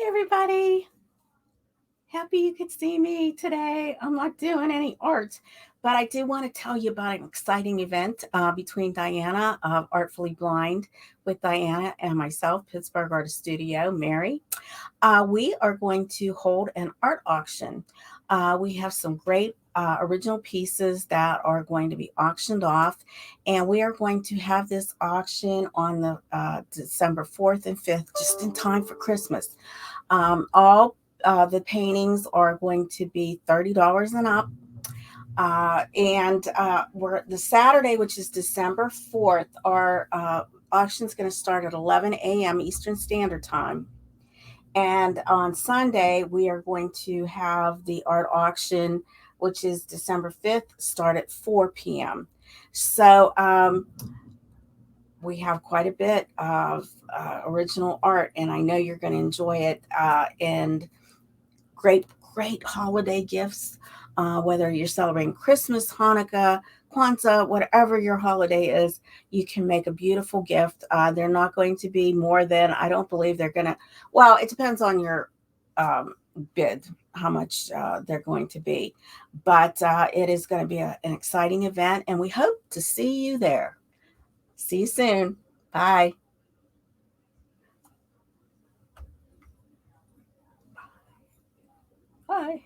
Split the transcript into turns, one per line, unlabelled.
everybody. Happy you could see me today. I'm not doing any art, but I do want to tell you about an exciting event between Diana of Artfully Blind with Diana and myself, Pittsburgh Artist Studio, Mary. We are going to hold an art auction. We have some great original pieces that are going to be auctioned off, and we are going to have this auction on the December 4th and 5th, just in time for Christmas. All the paintings are going to be $30 and up. And we're the Saturday, which is December 4th, our auction's going to start at 11 a.m. Eastern Standard Time. And on Sunday, we are going to have the art auction, which is December 5th, start at 4 p.m. So we have quite a bit of original art, and I know you're going to enjoy it. And great holiday gifts, whether you're celebrating Christmas, Hanukkah, Kwanzaa, whatever your holiday is, you can make a beautiful gift. They're not going to be more than, I don't believe they're going to, well, it depends on your bid, how much they're going to be. But it is going to be an exciting event, and we hope to see you there. See you soon. Bye. Bye.